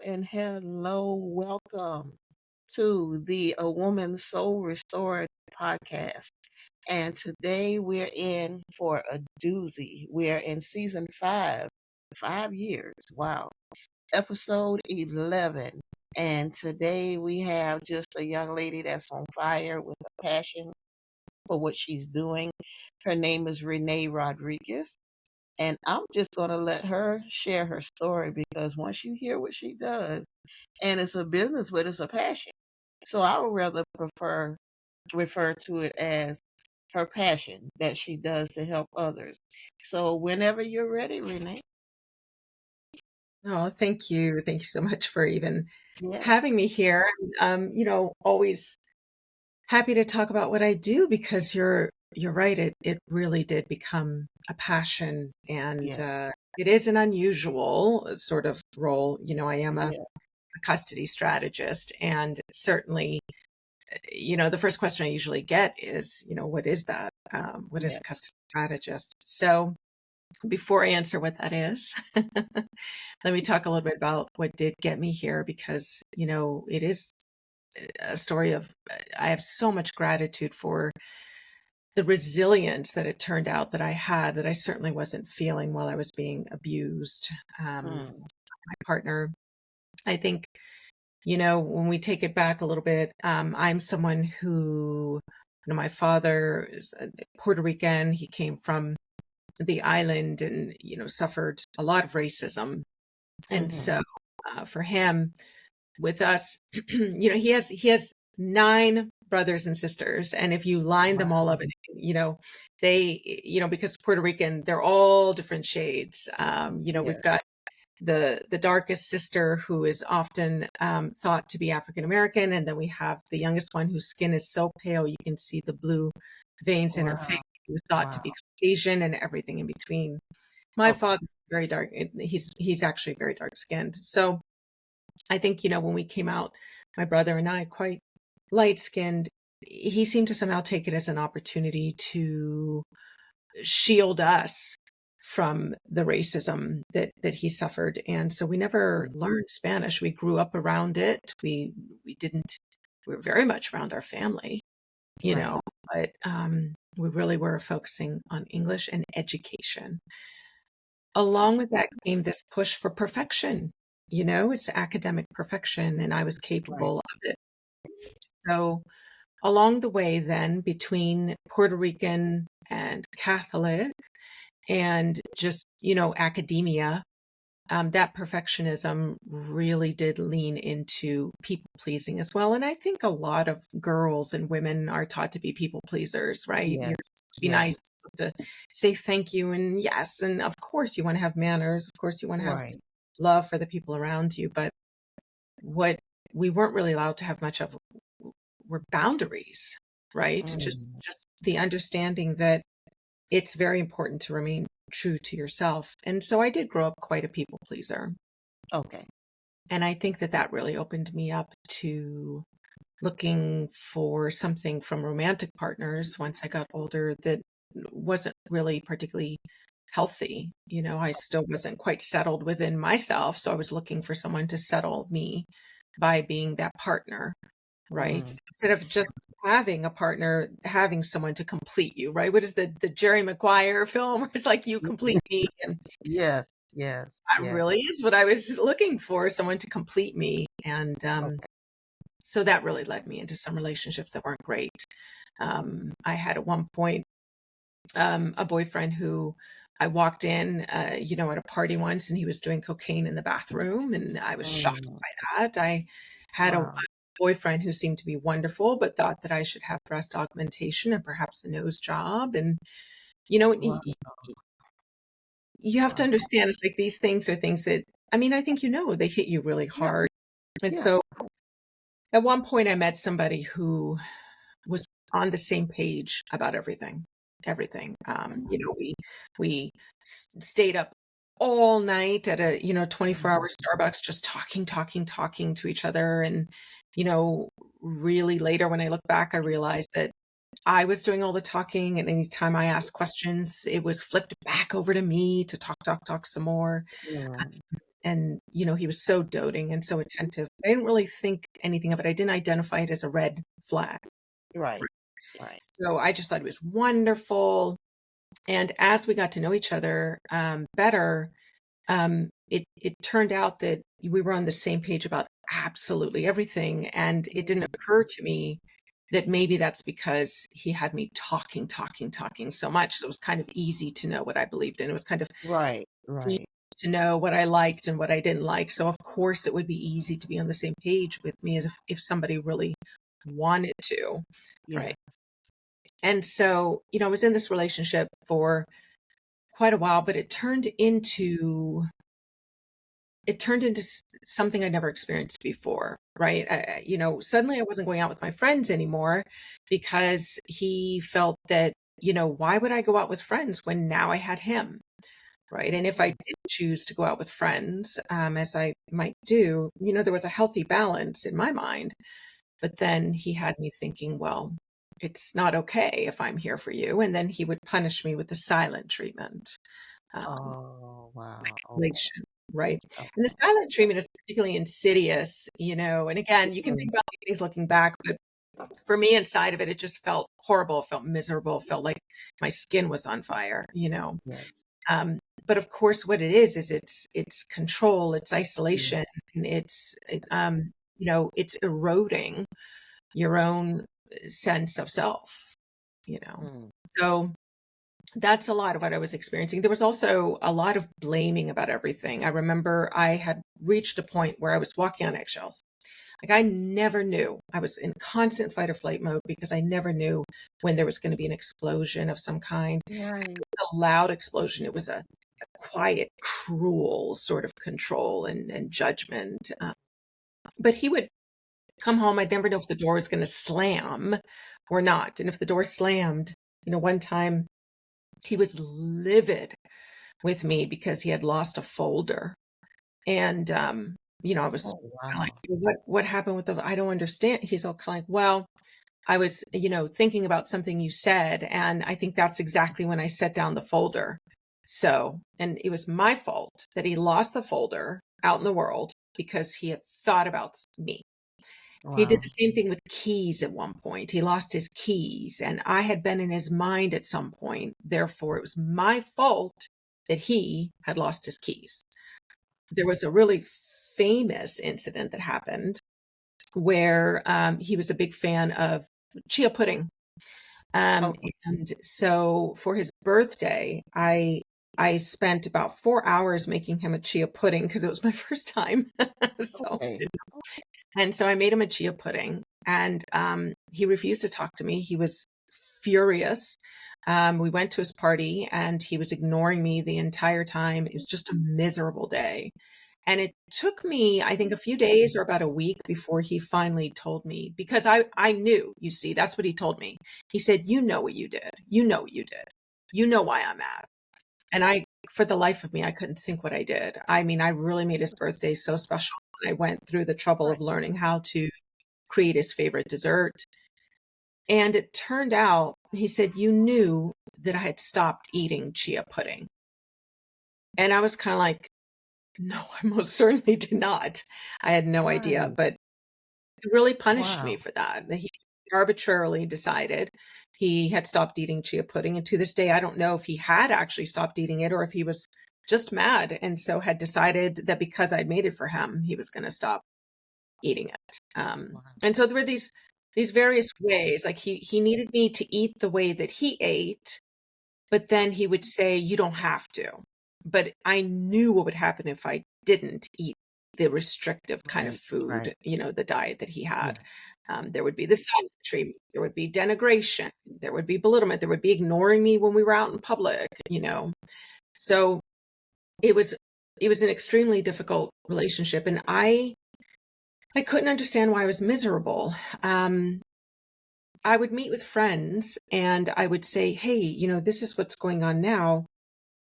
and hello. Welcome to the A Woman's Soul Restored podcast. And today we're in for a doozy. We're in season 5, 5 years. Wow. Episode 11. And today we have just a young lady that's on fire with a passion for what she's doing. Her name is Renee Rodriguez. And I'm just going to let her share her story because once you hear what she does, and it's a business, but it's a passion. So I would rather prefer refer to it as her passion that she does to help others. So whenever you're ready, Renee. Oh, thank you. Thank you so much for even Yeah, having me here. Always happy to talk about what I do because you're right. It really did become a passion, and yeah, it is an unusual sort of role. I am a yeah, custody strategist, and certainly, the first question I usually get is, what is that? What is yeah. a custody strategist? So before I answer what that is, let me talk a little bit about what did get me here because, it is a story of, I have so much gratitude for the resilience that it turned out that I had that I certainly wasn't feeling while I was being abused. Mm, My partner, I think, when we take it back a little bit, I'm someone who, my father is Puerto Rican. He came from the island and, suffered a lot of racism. And mm-hmm. so for him, with us, he has 9 brothers and sisters. And if you line them all Wow. up, and, they, because Puerto Rican, they're all different shades. Yeah, We've got the darkest sister who is often thought to be African American. And then we have the youngest one whose skin is so pale, you can see the blue veins in her face, wow, who's thought to wow. be Caucasian and everything in between. My Okay. father, very dark. He's actually very dark skinned. So I think, when we came out, my brother and I, quite light skinned, he seemed to somehow take it as an opportunity to shield us from the racism that he suffered. And so we never Mm, learned Spanish. We grew up around it. We didn't, we were very much around our family, right. but we really were focusing on English and education. Along with that came this push for perfection. It's academic perfection, and I was Right. capable of it. So along the way, then, between Puerto Rican and Catholic and just, academia, that perfectionism really did lean into people pleasing as well. And I think a lot of girls and women are taught to be people pleasers, right? Yes. You're supposed to be Yes. nice, to say thank you and yes. And of course, you want to have manners. Of course, you want to have Right. love for the people around you. But what we weren't really allowed to have much of were boundaries, right? Just, Mm, just the understanding that it's very important to remain true to yourself. And so I did grow up quite a people pleaser. okay. And I think that really opened me up to looking for something from romantic partners once I got older that wasn't really particularly healthy. I still wasn't quite settled within myself. So I was looking for someone to settle me by being that partner, right? Mm, Instead of just having a partner, having someone to complete you, right? What is the Jerry Maguire film where it's like, you complete me? And yes. Yes. that Yes. really is what I was looking for, someone to complete me. And Okay. so that really led me into some relationships that weren't great. I had at one point a boyfriend who I walked in, at a party once, and he was doing cocaine in the bathroom, and I was shocked Mm, by that. I had a wow. boyfriend who seemed to be wonderful, but thought that I should have breast augmentation and perhaps a nose job. And, Wow. you have to Wow. understand, it's like these things are things that, I mean, I think, they hit you really Yeah. hard. And Yeah. so at one point I met somebody who was on the same page about everything, everything. We stayed up all night at a, 24-hour Starbucks, just talking to each other. And, you know, really later when I look back, I realized that I was doing all the talking, and anytime I asked questions, it was flipped back over to me to talk some more. Mm, he was so doting and so attentive. I didn't really think anything of it. I didn't identify it as a red flag. Right. Right. So I just thought it was wonderful. And as we got to know each other better, it turned out that we were on the same page about absolutely everything. And it didn't Mm. occur to me that maybe that's because he had me talking so much. So it was kind of easy to know what I believed in. It was kind of Right. easy Right. to know what I liked and what I didn't like. So of course it would be easy to be on the same page with me as if somebody really wanted to. Yeah. Right. And so, I was in this relationship for quite a while, but it turned into something I never experienced before, right? Suddenly I wasn't going out with my friends anymore because he felt that, why would I go out with friends when now I had him, right? And if I Mm. did choose to go out with friends, as I might do, there was a healthy balance in my mind. But then he had me thinking, well, it's not okay if I'm here for you. And then he would punish me with the silent treatment. Um, Oh, wow. Okay. Isolation, right? And the Okay. silent treatment is particularly insidious, and again, you can Mm. think about these things looking back, but for me inside of it, it just felt horrible, it felt miserable, it felt like my skin was on fire. Yes. Um, but of course, what it is it's control, it's Yeah. isolation, and it's eroding your own sense of self, you know. Mm. So that's a lot of what I was experiencing. There was also a lot of blaming about everything. I remember I had reached a point where I was walking on eggshells. Like I never knew. I was in constant fight or flight mode because I never knew when there was going to be an explosion of some kind. Right. A loud explosion. It was a quiet, cruel sort of control and judgment. But he would come home. I'd never know if the door was going to slam or not. And if the door slammed, one time he was livid with me because he had lost a folder. And, I was Oh, kind of like, wow. what happened with the, I don't understand. He's all kind of like, well, I was, thinking about something you said. And I think that's exactly when I set down the folder. So, and it was my fault that he lost the folder out in the world because he had thought about me. He did Wow. the same thing with keys at one point. He lost his keys, and I had been in his mind at some point. Therefore, it was my fault that he had lost his keys. There was a really famous incident that happened where he was a big fan of chia pudding. Um, Okay. and so for his birthday, I spent about 4 hours making him a chia pudding because it was my first time. So Okay. And so I made him a chia pudding, and he refused to talk to me. He was furious. We went to his party, and he was ignoring me the entire time. It was just a miserable day. And it took me, I think, a few days or about a week before he finally told me, because I knew, you see, that's what he told me. He said, you know what you did. You know what you did. You know why I'm mad. And for the life of me, I couldn't think what I did. I mean, I really made his birthday so special. I went through the trouble Right. of learning how to create his favorite dessert. And it turned out, he said, you knew that I had stopped eating chia pudding. And I was kind of like, no, I most certainly did not. I had no idea, Right. but he really punished me Wow. for that. He arbitrarily decided he had stopped eating chia pudding. And to this day, I don't know if he had actually stopped eating it or if he was just mad and so had decided that because I'd made it for him, he was going to stop eating it. Wow. And so there were these various ways. Like he needed me to eat the way that he ate, but then he would say, "You don't have to." But I knew what would happen if I didn't eat the restrictive kind of Right. Right. food, the diet that he had. Yeah. There would be the silent treatment, there would be denigration, there would be belittlement, there would be ignoring me when we were out in public. So it was it was an extremely difficult relationship, and I couldn't understand why I was miserable. I would meet with friends and I would say, hey, this is what's going on now.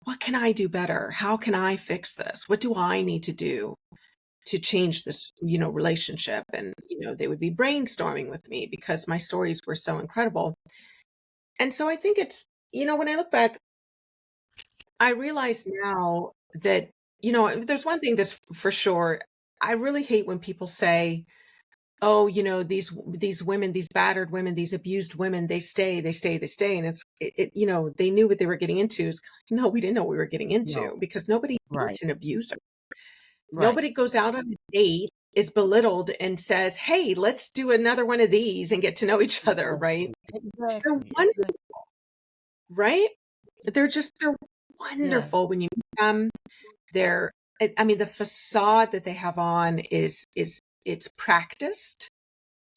What can I do better? How can I fix this? What do I need to do to change this, relationship? And, they would be brainstorming with me because my stories were so incredible. And so I think when I look back, I realize now that if there's one thing that's for sure, I really hate when people say, "Oh, these women, these battered women, these abused women, they stay, they stay, they stay." And they knew what they were getting into. No, we didn't know what we were getting No, into because nobody right, meets an abuser. right. Nobody goes out on a date, is belittled, and says, "Hey, let's do another one of these and get to know each other," right? Exactly, They're exactly, wonderful, exactly. right? They're Yes, wonderful when you meet them. I mean, the facade that they have on is it's practiced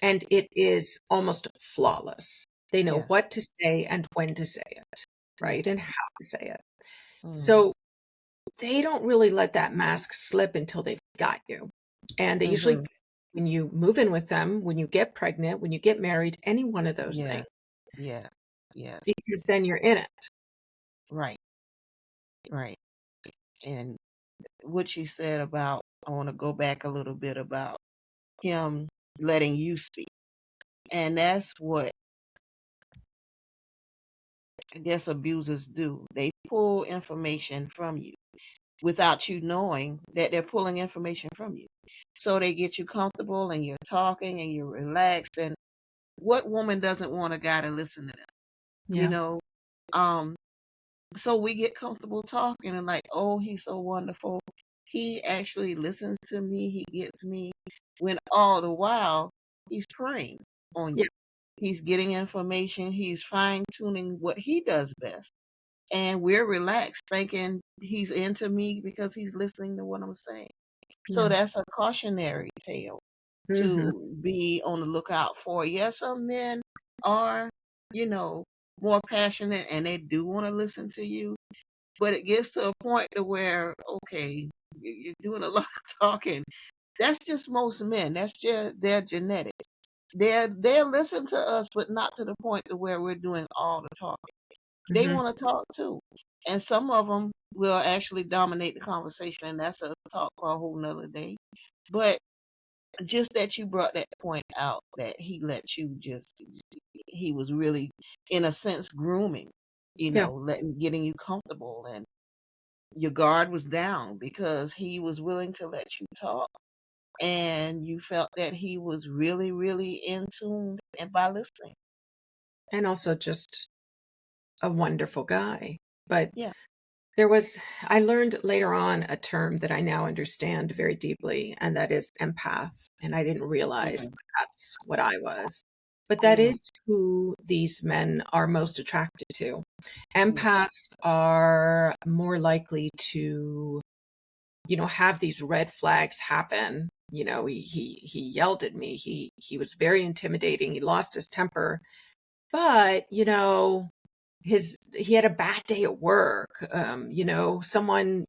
and it is almost flawless. They know yes, what to say and when to say it, yes. right? And how to say it. Mm-hmm. So they don't really let that mask slip until they've got you. And they usually, Mm-hmm. when you move in with them, when you get pregnant, when you get married, any one of those Yeah, things, yeah, yes. because then you're in it. Right, right. And what you said about, I want to go back a little bit about him letting you speak. And that's what I guess abusers do. They pull information from you without you knowing that they're pulling information from you. So they get you comfortable and you're talking and you're relaxed. And what woman doesn't want a guy to listen to them? You Yeah. know? Um, so we get comfortable talking and like, oh, he's so wonderful. He actually listens to me, he gets me, when all the while he's preying on Yeah. you. He's getting information, he's fine tuning what he does best. And we're relaxed, thinking he's into me because he's listening to what I'm saying. So Yeah. that's a cautionary tale Hmm. to be on the lookout for. Yes, some men are, you know, more passionate and they do want to listen to you, but it gets to a point to where, okay, you're doing a lot of talking. That's just most men. That's just their genetics. They'll listen to us, but not to the point to where we're doing all the talking. They Hmm. want to talk too. And some of them will actually dominate the conversation, and that's a talk for a whole nother day. But just that you brought that point out that he let you just, he was really, in a sense, grooming, Yeah. getting you comfortable, and your guard was down because he was willing to let you talk. And you felt that he was really, really in tune and by listening. And also just a wonderful guy. But Yeah. I learned later on a term that I now understand very deeply, and that is empath. And I didn't realize Hmm. that's what I was. But that Yeah. is who these men are most attracted to. Yeah. Empaths are more likely to, have these red flags happen. He yelled at me. He was very intimidating. He lost his temper. But, he had a bad day at work. Someone,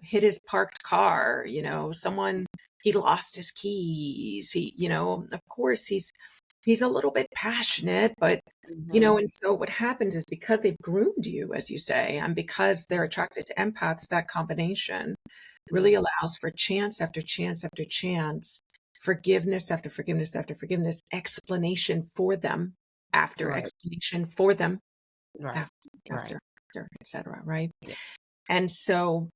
hit his parked car, someone, he lost his keys. Of course he's a little bit passionate, but Hmm. and so what happens is because they've groomed you, as you say, and because they're attracted to empaths, that combination really Yeah. allows for chance after chance after chance, forgiveness after forgiveness after forgiveness, explanation for them after Right. explanation for them Right. after, Right. after, etc. Right? Yeah. And so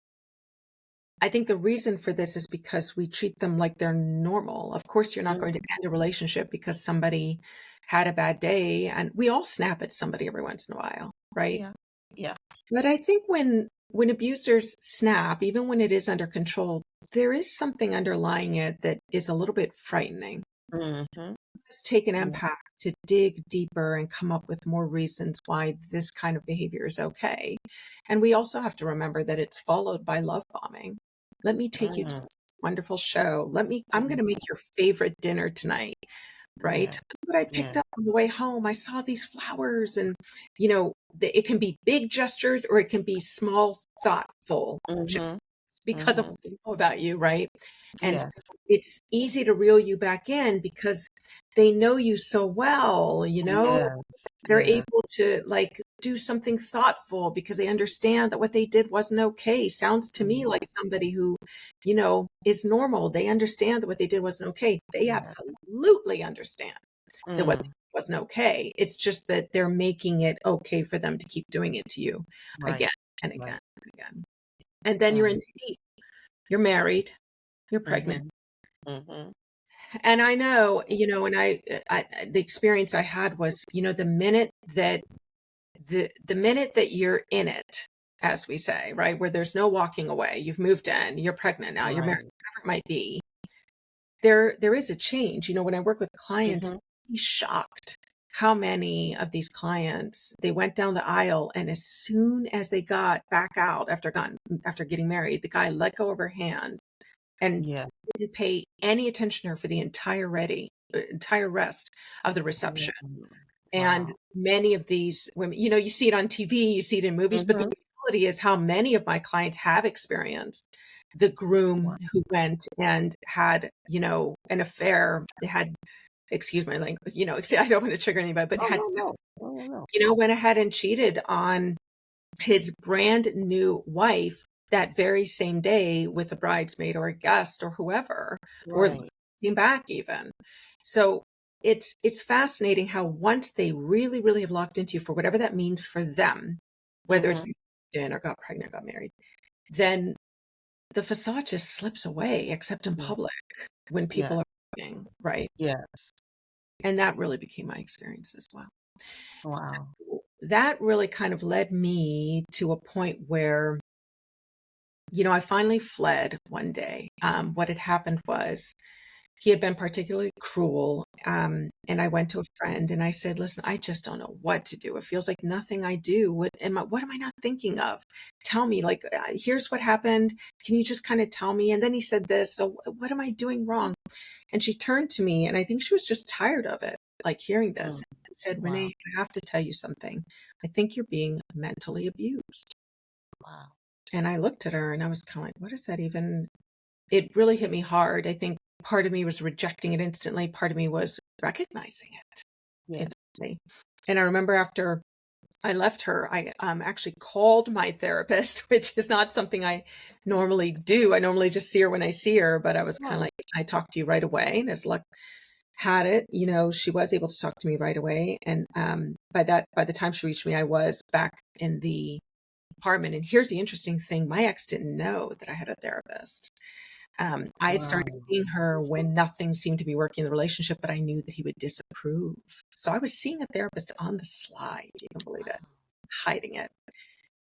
I think the reason for this is because we treat them like they're normal. Of course, you're not going to Mhm. end a relationship because somebody had a bad day, and we all snap at somebody every once in a while, right? Yeah. Yeah. But I think when abusers snap, even when it is under control, there is something underlying it that is a little bit frightening. Hmm. Let's take an Yeah. empath to dig deeper and come up with more reasons why this kind of behavior is okay. And we also have to remember that it's followed by love bombing. Let me take you to Mm. this wonderful show. I'm going to Mhm. make your favorite dinner tonight, right? Yeah. What I picked Yeah. up on the way home, I saw these flowers, and it can be big gestures or it can be small, thoughtful gestures Mhm. because of Mhm. what they know about you, right? And so Yeah. it's easy to reel you back in because they know you so well, Yes. they're Yeah. able to like do something thoughtful because they understand that what they did wasn't okay. Sounds to me Mhm. like somebody who, is normal. They understand that what they did wasn't okay. They Yeah. absolutely understand that what they Mm. did wasn't okay. It's just that they're making it okay for them to keep doing it to you Right. again and again Right. and again. And then you're in Mm. too deep. you're married, you're pregnant. Mhm. Mhm. And I know, and the experience I had was, the minute that you're in it, as we say, right, where there's no walking away, you've moved in, you're pregnant now, you're married, Right. whatever it might be, there is a change. When I work with clients, Mhm. I'm shocked how many of these clients, they went down the aisle, and as soon as they got back out after getting married, the guy let go of her hand and Yeah. didn't pay any attention to her for the entire rest of the reception. Mhm. And Wow. many of these women, you see it on TV, you see it in movies, but the Mhm. reality is how many of my clients have experienced the Wow. groom who went and had, an affair, had, excuse my language, I don't want to trigger anybody, but Oh, had, no, no. No, no, no. went ahead and cheated on his brand new wife that very same day with a bridesmaid or a guest or whoever, or Right. came back even. So it's fascinating how once they really, really have locked into you for whatever that means for them, whether it's Mhm. in or got pregnant, got married, then the facade just slips away, except in Yeah. public when Yeah. people are looking, right? Yes. And that really became my experience as well. Wow. So that really kind of led me to a point where, I finally fled one day. What had happened was he had been particularly cruel. And I went to a friend and I said, listen, I just don't know what to do. It feels like nothing I do. What am I not thinking of? Tell me, like, here's what happened. Can you just kind of tell me? And then he said this. So what am I doing wrong? And she turned to me, and I think she was just tired of it, like hearing this, Mm. and said, Wow. Renee, I have to tell you something. I think you're being mentally abused. Wow. And I looked at her and I was kind of like, what is that even? It really hit me hard. I think part of me was rejecting it instantly. Part of me was recognizing it Yes. instantly. And I remember after I left her, I actually called my therapist, which is not something I normally do. I normally just see her when I see her, but I was kind of Right. like, I talked to you right away. And as luck had it, she was able to talk to me right away. And by the time she reached me, I was back in the apartment. And here's the interesting thing. My ex didn't know that I had a therapist. I had started Wow. seeing her when nothing seemed to be working in the relationship, but I knew that he would disapprove. So I was seeing a therapist on the slide. You can believe it, hiding it.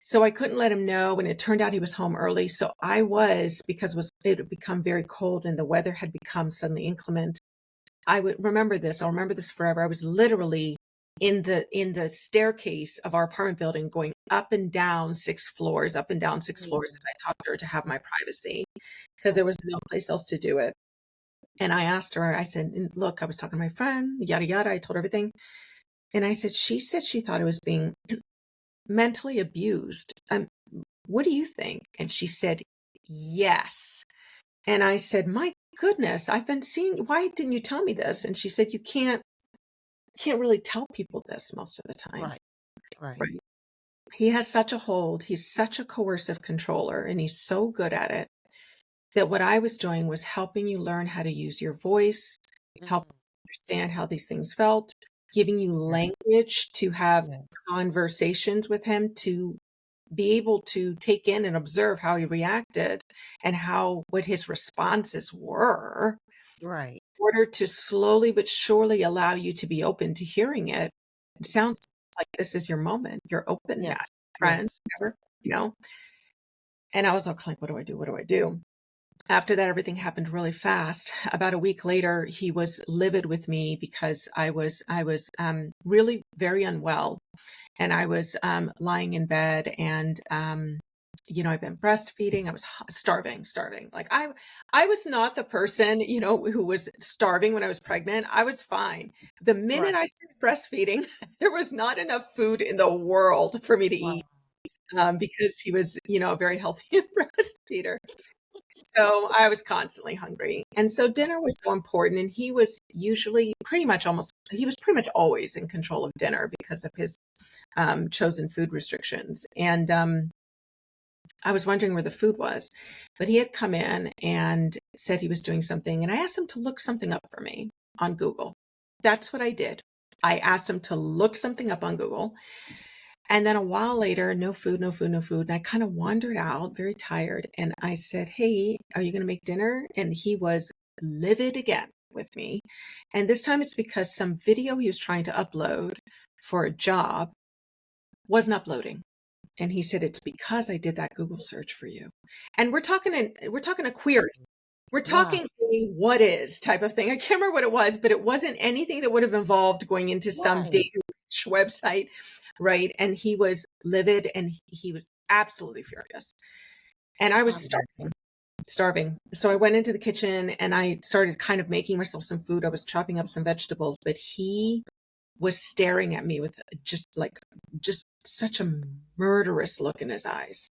So I couldn't let him know. And it turned out he was home early. So I was, because it had become very cold and the weather had become suddenly inclement. I would remember this. I'll remember this forever. I was literally in the staircase of our apartment building, going up and down 6 floors, up and down 6 floors, as Mm. I talked to her to have my privacy, because there was no place else to do it. And I asked her, I said, look, I was talking to my friend, yada, yada. I told her everything. And I said, she said she thought I was being mentally abused. What do you think? And she said, yes. And I said, my goodness, I've been seeing, why didn't you tell me this? And she said, you can't really tell people this most of the time. Right. Right. Right. He has such a hold. He's such a coercive controller, and he's so good at it that what I was doing was helping you learn how to use your voice, help Mm. you understand how these things felt, giving you Yeah. language to have Yeah. conversations with him, to be able to take in and observe how he reacted and what his responses were, Right. in order to slowly but surely allow you to be open to hearing it. It sounds like this is your moment. You're open now, Yes. friend, Yes. whatever, you know? And I was all like, what do I do? What do I do? After that, everything happened really fast. About a week later, he was livid with me because I was really very unwell, and I was lying in bed, and I've been breastfeeding. I was starving. Like I was not the person who was starving when I was pregnant. I was fine. The minute Right. I started breastfeeding, there was not enough food in the world for me to eat, Wow. because he was a very healthy breastfeeder. So I was constantly hungry. And so dinner was so important. And he was he was pretty much always in control of dinner because of his chosen food restrictions. And I was wondering where the food was, but he had come in and said he was doing something. And I asked him to look something up for me on Google. That's what I did. I asked him to look something up on Google. And then a while later, no food, no food, no food. And I kind of wandered out, very tired. And I said, "Hey, are you going to make dinner?" And he was livid again with me. And this time it's because some video he was trying to upload for a job wasn't uploading. And he said, "It's because I did that Google search for you." And we're talking a query. We're Wow. talking a what is type of thing. I can't remember what it was, but it wasn't anything that would have involved going into some Right. data rich website, right? And he was livid and he was absolutely furious. And I was Obviously. starving. So I went into the kitchen and I started kind of making myself some food. I was chopping up some vegetables, but he was staring at me with just such a murderous look in his eyes.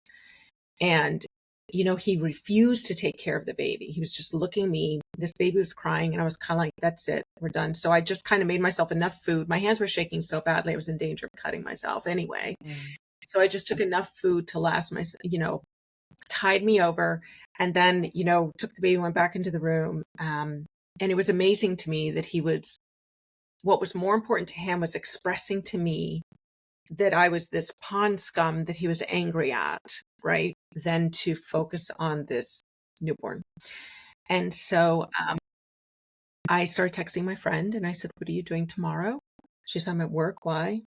And, he refused to take care of the baby. He was just looking at me. This baby was crying, and I was kind of like, that's it, we're done. So I just kind of made myself enough food. My hands were shaking so badly, I was in danger of cutting myself anyway. Mm. So I just took enough food to last tied me over, and then, took the baby, went back into the room. And it was amazing to me that what was more important to him was expressing to me that I was this pond scum that he was angry at, right? Than to focus on this newborn. And so I started texting my friend and I said, "What are you doing tomorrow?" She said, "I'm at work." "Why?"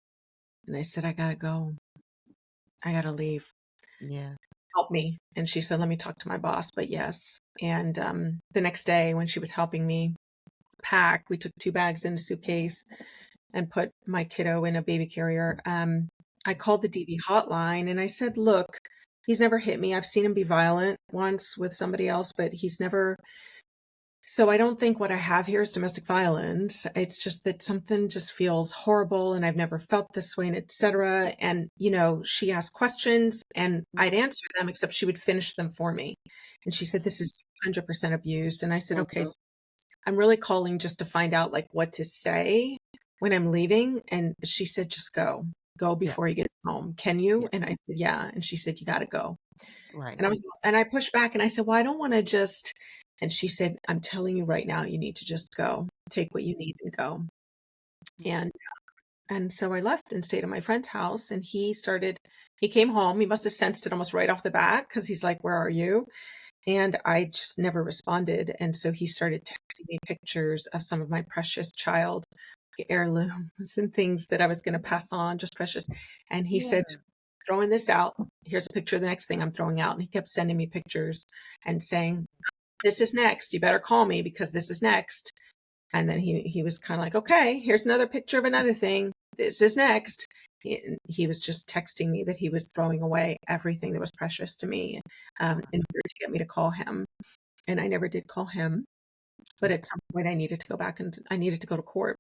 And I said, "I gotta go. I gotta leave. Yeah. Help me." And she said, "Let me talk to my boss, but yes." And the next day when she was helping me pack, we took 2 bags in a suitcase and put my kiddo in a baby carrier. I called the DV hotline and I said, "Look, he's never hit me. I've seen him be violent once with somebody else, but he's never. So I don't think what I have here is domestic violence. It's just that something just feels horrible and I've never felt this way, and et cetera." And, she asked questions and I'd answer them, except she would finish them for me. And she said, "This is 100% abuse." And I said, "Okay, Mhm. so I'm really calling just to find out like what to say when I'm leaving." And she said, "Just go. Go Yeah. before you get home. Can Yeah. you?" And I said, "Yeah." And she said, "You got to go." Right. And I pushed back and I said, "Well, I don't want to just." And she said, "I'm telling you right now, you need to just go. Take what you need and go." And so I left and stayed at my friend's house, and he came home. He must have sensed it almost right off the bat, because he's like, "Where are you?" And I just never responded. And so he started texting me pictures of some of my precious child heirlooms and things that I was going to pass on, just precious. And he Yeah. said, "Throwing this out. Here's a picture of the next thing I'm throwing out." And he kept sending me pictures and saying, "This is next. You better call me because this is next." And then he was kind of like, "Okay, here's another picture of another thing. This is next." He was just texting me that he was throwing away everything that was precious to me, in order to get me to call him. And I never did call him. But at some point, I needed to go back and I needed to go to court,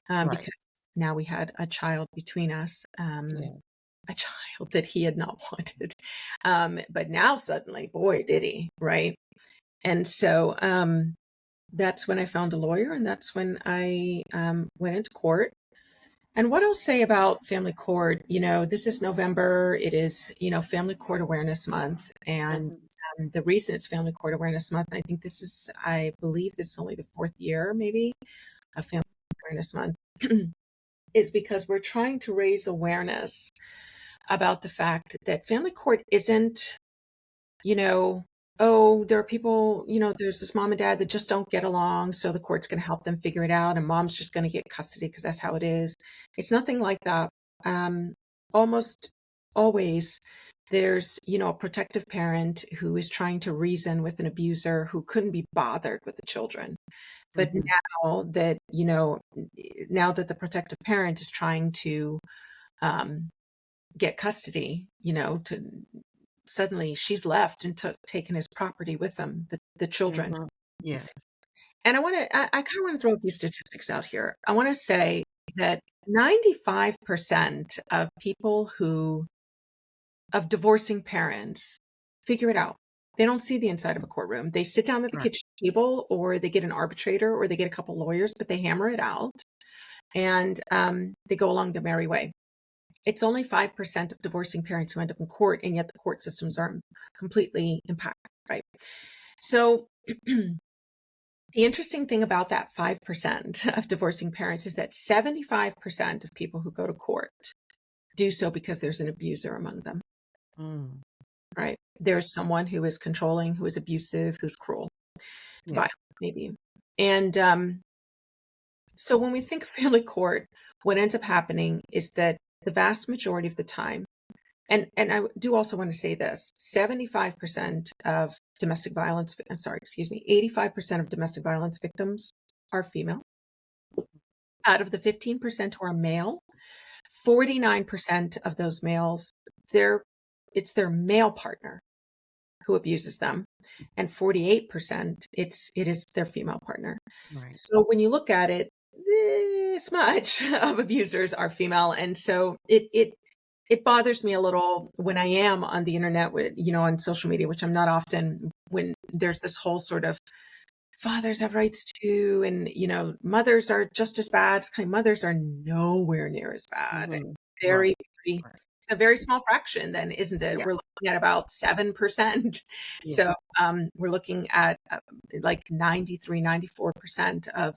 Right. because now we had a child between us, Yeah. a child that he had not wanted. But now suddenly, boy, did he, right? And so that's when I found a lawyer, and that's when I went into court. And what I'll say about family court, this is November. It is, Family Court Awareness Month. And Mhm. the reason it's Family Court Awareness Month, I believe this is only the 4th year, maybe, of Family Awareness Month, is because we're trying to raise awareness about the fact that family court isn't, you know, "Oh, there are people, there's this mom and dad that just don't get along, so the court's going to help them figure it out, and mom's just going to get custody because that's how it is." It's nothing like that. Um, Almost always, there's, a protective parent who is trying to reason with an abuser who couldn't be bothered with the children. But Mhm. now that the protective parent is trying to um, get custody, to suddenly she's left and taken his property with them, the children. Mhm. Yeah. And I kind of want to throw a few statistics out here. I want to say that 95% of of divorcing parents figure it out. They don't see the inside of a courtroom. They sit down at the Right. kitchen table, or they get an arbitrator, or they get a couple lawyers, but they hammer it out, and they go along their merry way. It's only 5% of divorcing parents who end up in court, and yet the court systems are completely impacted, right? So the interesting thing about that 5% of divorcing parents is that 75% of people who go to court do so because there's an abuser among them, Mm. right? There's someone who is controlling, who is abusive, who's cruel, Yeah. violent, maybe. And so when we think of family court, what ends up happening is that the vast majority of the time, and I do also want to say this, 75% of domestic violence, I'm sorry, excuse me, 85% of domestic violence victims are female. Out of the 15% who are male, 49% of those males, it's their male partner who abuses them, and 48% it is their female partner. Right. So when you look at it, this much of abusers are female, and so it bothers me a little when I am on the internet with, on social media, which I'm not often, when there's this whole sort of fathers have rights too, and mothers are just as bad. It's kind of, mothers are nowhere near as bad. Mm-hmm. Right. Very, very, Right. it's a very small fraction then, isn't it? Yeah. We're looking at about 7%. Yeah. So we're looking at like 93, 94% of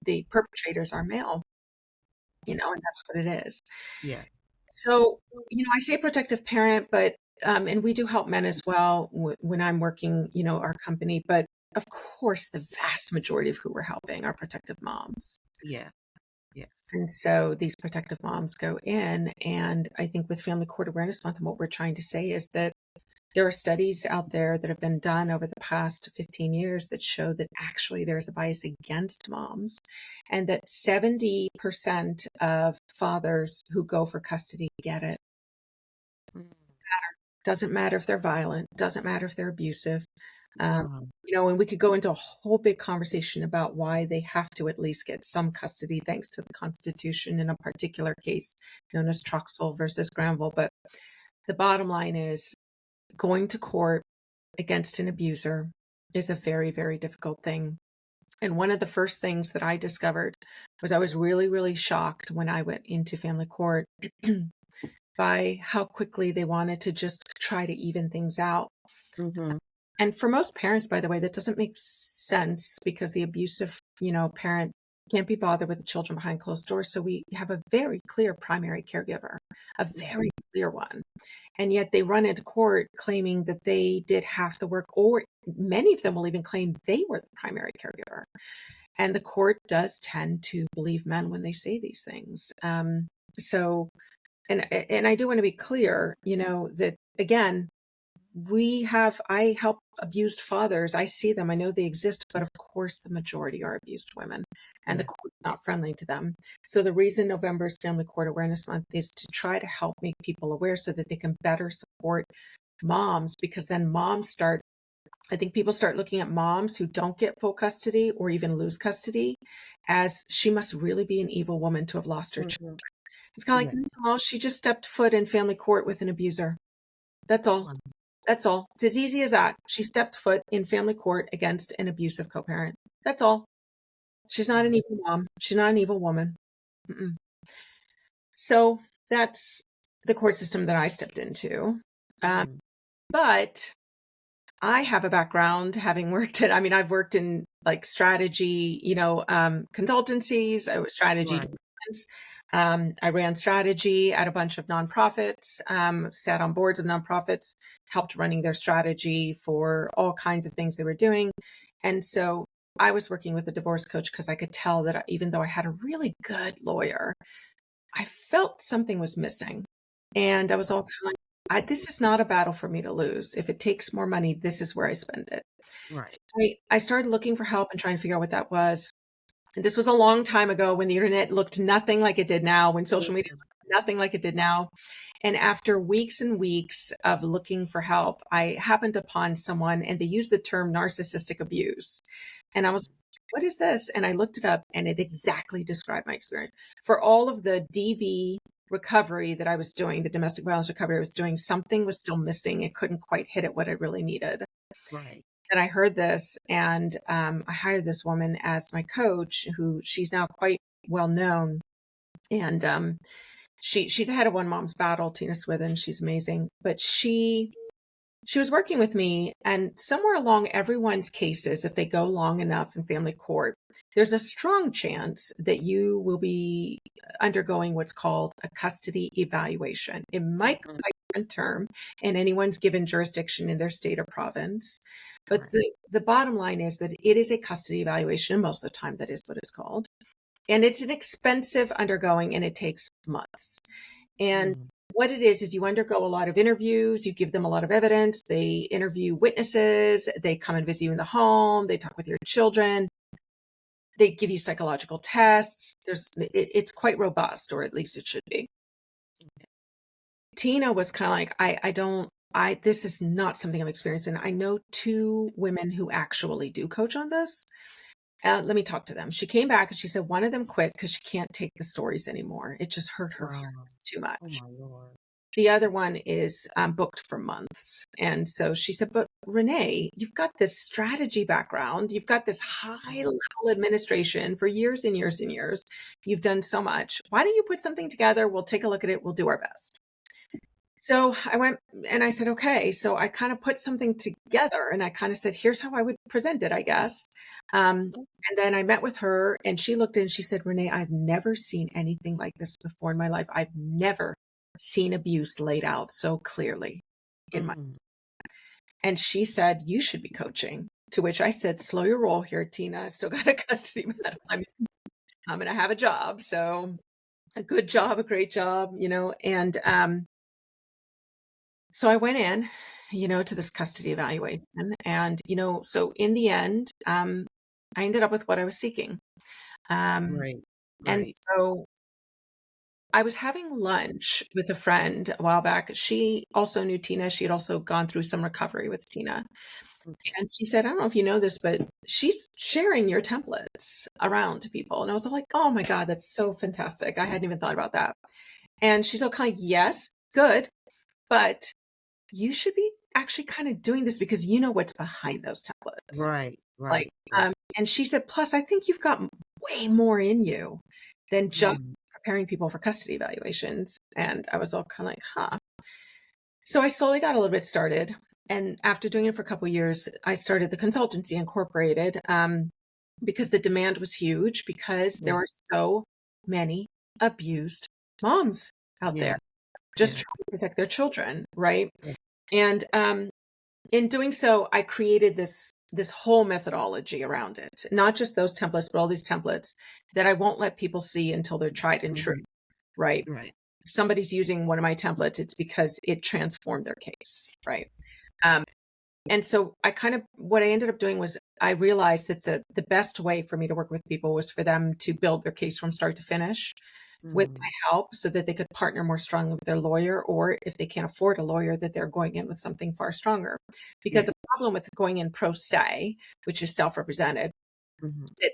the perpetrators are male, and that's what it is. Yeah. So, I say protective parent, but, and we do help men as well when I'm working, our company, but of course, the vast majority of who we're helping are protective moms. Yeah. Yes. And so these protective moms go in, and I think with Family Court Awareness Month, and what we're trying to say is that there are studies out there that have been done over the past 15 years that show that actually there's a bias against moms, and that 70% of fathers who go for custody get it. Mm. Doesn't matter if they're violent, doesn't matter if they're abusive. Um, Wow. and we could go into a whole big conversation about why they have to at least get some custody thanks to the Constitution in a particular case known as Troxel versus Granville. But the bottom line is, going to court against an abuser is a very, very difficult thing. And one of the first things that I discovered was I was really, really shocked when I went into family court by how quickly they wanted to just try to even things out. Mm-hmm. And for most parents, by the way, that doesn't make sense because the abusive, parent can't be bothered with the children behind closed doors. So we have a very clear primary caregiver, a very clear one. And yet they run into court claiming that they did half the work, or many of them will even claim they were the primary caregiver. And the court does tend to believe men when they say these things. So, and I do want to be clear, that again, I help abused fathers. I see them. I know they exist, but of course the majority are abused women, and the Yeah. court's not friendly to them. So the reason November is Family Court Awareness Month is to try to help make people aware so that they can better support moms, because then I think people start looking at moms who don't get full custody or even lose custody as, she must really be an evil woman to have lost her child. Mm-hmm. It's kind of Yeah. like, no, she just stepped foot in family court with an abuser. That's all. Wow. That's all. It's as easy as that. She stepped foot in family court against an abusive co-parent. That's all. She's not an evil mom. She's not an evil woman. Mm-mm. So that's the court system that I stepped into. Mm-hmm. But I have a background having worked I've worked in like strategy, consultancies, strategy Right. departments. I ran strategy at a bunch of nonprofits, sat on boards of nonprofits, helped running their strategy for all kinds of things they were doing. And so I was working with a divorce coach because I could tell that even though I had a really good lawyer, I felt something was missing. And I was all kind of like, this is not a battle for me to lose. If it takes more money, this is where I spend it. Right. So I started looking for help and trying to figure out what that was. And this was a long time ago when the internet looked nothing like it did now, when social media looked nothing like it did now. And after weeks and weeks of looking for help, I happened upon someone, and they used the term narcissistic abuse. And I was, what is this? And I looked it up, and it exactly described my experience. For all of the DV recovery that I was doing, the domestic violence recovery I was doing, something was still missing. It couldn't quite hit it what I really needed. Right. And I heard this, and I hired this woman as my coach, who she's now quite well known. And she's ahead of One Mom's Battle, Tina Swithin. She's amazing. But she she was working with me, and somewhere along everyone's cases, if they go long enough in family court, there's a strong chance that you will be undergoing what's called a custody evaluation. It might go Mhm. by different term, and anyone's given jurisdiction in their state or province. But Right. the bottom line is that it is a custody evaluation, and most of the time that is what it's called. And it's an expensive undergoing, and it takes months. And Mm. what it is you undergo a lot of interviews, you give them a lot of evidence, they interview witnesses, they come and visit you in the home, they talk with your children, they give you psychological tests. It's quite robust, or at least it should be. Tina was kind of like, this is not something I'm experiencing. I know 2 women who actually do coach on this. Let me talk to them. She came back and she said one of them quit because she can't take the stories anymore. It just hurt her heart Wow. too Oh much. my Lord. The other one is booked for months. And so she said, but Renee, you've got this strategy background. You've got this high level administration for years and years and years. You've done so much. Why don't you put something together? We'll take a look at it. We'll do our best. So I went and I said, okay. So I kind of put something together and I kind of said, here's how I would present it, I guess. And then I met with her and she looked and she said, Renee, I've never seen anything like this before in my life. I've never seen abuse laid out so clearly in my. Mm. And she said, you should be coaching. To which I said, slow your roll here, Tina. I still got a custody battle. I'm going to have a job. So a good job, a great job, and so I went in, to this custody evaluation. And, so in the end, I ended up with what I was seeking. Right. And Right. so I was having lunch with a friend a while back. She also knew Tina. She had also gone through some recovery with Tina. Okay. And she said, I don't know if you know this, but she's sharing your templates around to people. And I was like, oh my God, that's so fantastic. I hadn't even thought about that. And she's all kind of, yes, good. But you should be actually kind of doing this because you know what's behind those templates. Right. Like, Right. Right. and she said, plus, I think you've got way more in you than just Mm. preparing people for custody evaluations. And I was all kind of like, huh. So I slowly got a little bit started. And after doing it for a couple of years, I started the consultancy incorporated because the demand was huge because there Yeah. are so many abused moms out Yeah. there just Yeah. trying to protect their children, right? Yeah. And in doing so, I created this whole methodology around it, not just those templates, but all these templates that I won't let people see until they're tried and true, Mhm. right? Right. If somebody's using one of my templates, it's because it transformed their case, right? Um, and so what I ended up doing was I realized that the best way for me to work with people was for them to build their case from start to finish with my Mm. help so that they could partner more strongly with their lawyer, or if they can't afford a lawyer, that they're going in with something far stronger. Because Yeah. the problem with going in pro se, which is self-represented, Mhm. that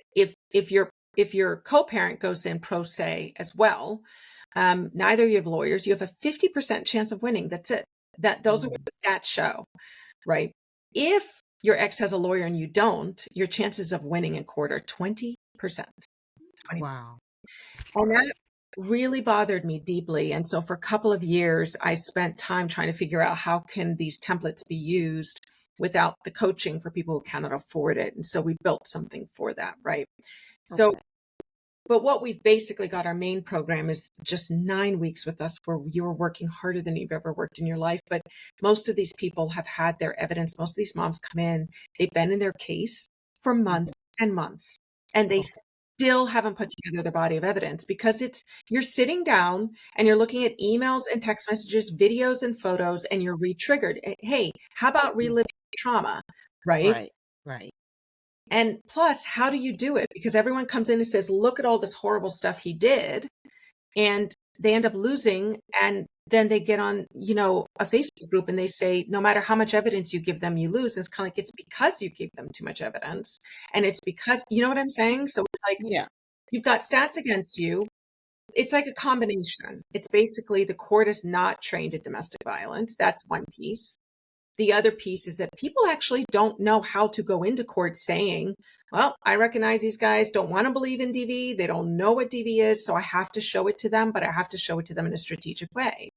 if your co-parent goes in pro se as well, neither of you have lawyers, you have a 50% chance of winning. That's it. Those are what Mm. the stats show, right? If your ex has a lawyer and you don't, your chances of winning in court are 20%. 20. Wow. And that really bothered me deeply. And so for a couple of years, I spent time trying to figure out how can these templates be used without the coaching for people who cannot afford it. And so we built something for that, right? So, Okay. but what we've basically got, our main program is just 9 weeks with us where you're working harder than you've ever worked in your life. But most of these people have had their evidence. Most of these moms come in, they've been in their case for Mhm. months and months, and they Okay. still haven't put together their body of evidence because you're sitting down and you're looking at emails and text messages, videos and photos, and you're re-triggered. Hey, how about Mm. reliving trauma, right? Right. Right. And plus, how do you do it? Because everyone comes in and says, look at all this horrible stuff he did. And they end up losing. And then they get on, a Facebook group and they say, no matter how much evidence you give them, you lose. And it's kind of like, it's because you gave them too much evidence. And it's because, you know what I'm saying? So it's like, Yeah. you've got stats against you. It's like a combination. It's basically the court is not trained in domestic violence. That's one piece. The other piece is that people actually don't know how to go into court saying, well, I recognize these guys don't want to believe in DV. They don't know what DV is. So I have to show it to them, but I have to show it to them in a strategic way.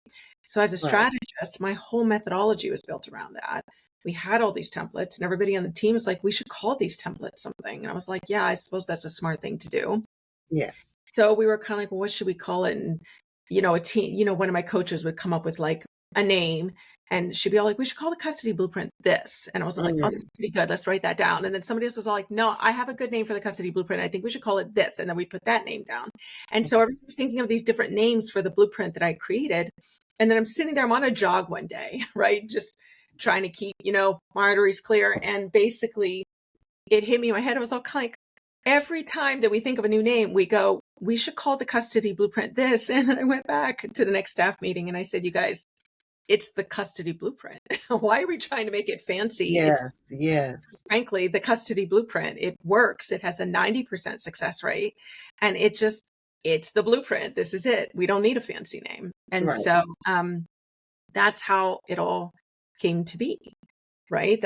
So as a Right. strategist, my whole methodology was built around that. We had all these templates, and everybody on the team was like, we should call these templates something. And I was like, yeah, I suppose that's a smart thing to do. Yes. So we were kind of like, well, what should we call it? And, a team, one of my coaches would come up with like a name, and she'd be all like, we should call the custody blueprint this. And I was like, oh, that's pretty good. Let's write that down. And then somebody else was all like, no, I have a good name for the custody blueprint. I think we should call it this. And then we put that name down. And so everybody was thinking of these different names for the blueprint that I created. And then I'm sitting there, I'm on a jog one day, right? Just trying to keep, my arteries clear. And basically it hit me in my head. I was all kind of like, every time that we think of a new name, we go, we should call the custody blueprint this. And then I went back to the next staff meeting and I said, you guys, it's the custody blueprint. Why are we trying to make it fancy? It's Yes. frankly the custody blueprint. It works. It has a 90% success rate. And it's the blueprint. This is it. We don't need a fancy name. And Right. so that's how it all came to be. Right.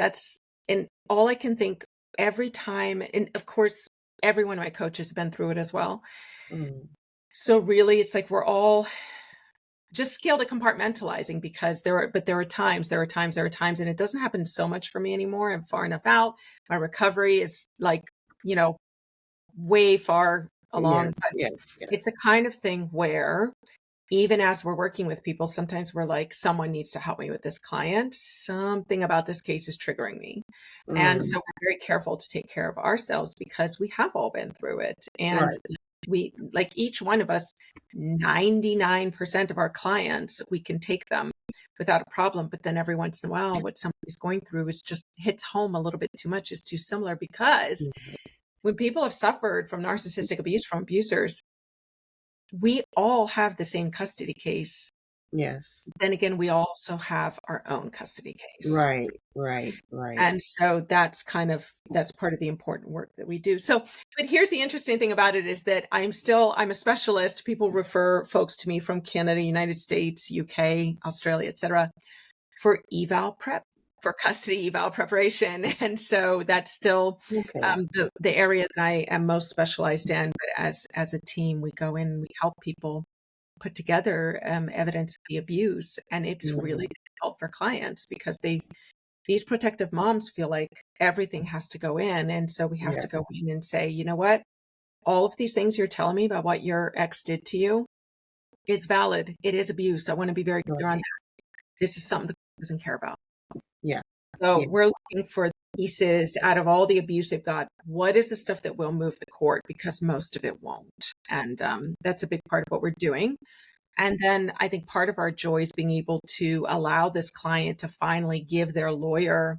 And all I can think every time, and of course, every one of my coaches have been through it as well. So really, it's like we're all just skilled at compartmentalizing because there are times, and it doesn't happen so much for me anymore. I'm far enough out. My recovery is like, way far along. Yes. It's the kind of thing where even as we're working with people, sometimes we're like, someone needs to help me with this client. Something about this case is triggering me. And so we're very careful to take care of ourselves because we have all been through it. And we, like each one of us, 99% of our clients, we can take them without a problem. But then every once in a while, what somebody's going through is just hits home a little bit too much, is too similar. Because when people have suffered from narcissistic abuse from abusers, we all have the same custody case. Yes. Then again, we also have our own custody case. Right. And so that's part of the important work that we do. So, but here's the interesting thing about it is that I'm a specialist. People refer folks to me from Canada, United States, UK, Australia, etc., for eval prep, for custody eval preparation. And so that's still the area that I am most specialized in. But as a team, we go in, we help people put together evidence of the abuse. And it's really difficult for clients because these protective moms feel like everything has to go in. And so we have to go in and say, you know what? All of these things you're telling me about what your ex did to you is valid. It is abuse. I want to be very clear on that. This is something the court doesn't care about. So we're looking for pieces out of all the abuse they've got. What is the stuff that will move the court? Because most of it won't. And that's a big part of what we're doing. And then I think part of our joy is being able to allow this client to finally give their lawyer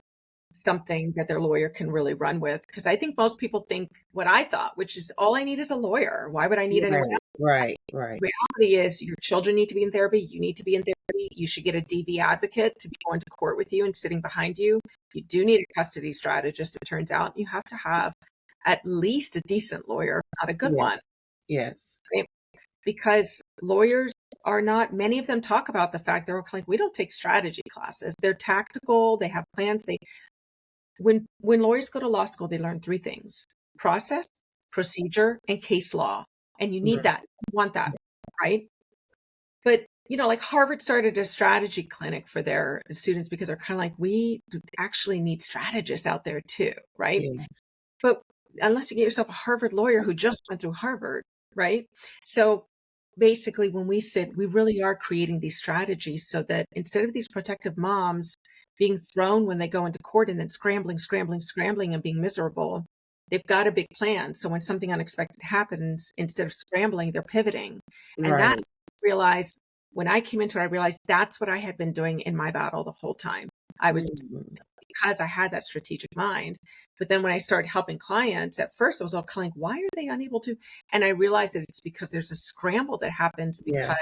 something that their lawyer can really run with. Because I think most people think what I thought, which is all I need is a lawyer. Why would I need anyone else? Right. The reality is your children need to be in therapy. You need to be in therapy. You should get a DV advocate to be going to court with you and sitting behind you. You do need a custody strategist, it turns out. You have to have at least a decent lawyer, not a good one. Yes. Right? Because lawyers are not, many of them talk about the fact they're like, we don't take strategy classes. They're tactical. They have plans. When lawyers go to law school, they learn three things: process, procedure, and case law. And you need that. You want that, right? But, like Harvard started a strategy clinic for their students because they're kind of like, we actually need strategists out there too, right? But unless you get yourself a Harvard lawyer who just went through Harvard, right? So basically when we sit, we really are creating these strategies so that instead of these protective moms being thrown when they go into court and then scrambling and being miserable, they've got a big plan. So when something unexpected happens, instead of scrambling, they're pivoting. And that's realized when I came into it, I realized that's what I had been doing in my battle the whole time. I was, because I had that strategic mind. But then when I started helping clients, at first I was all kind of like, why are they unable to? And I realized that it's because there's a scramble that happens because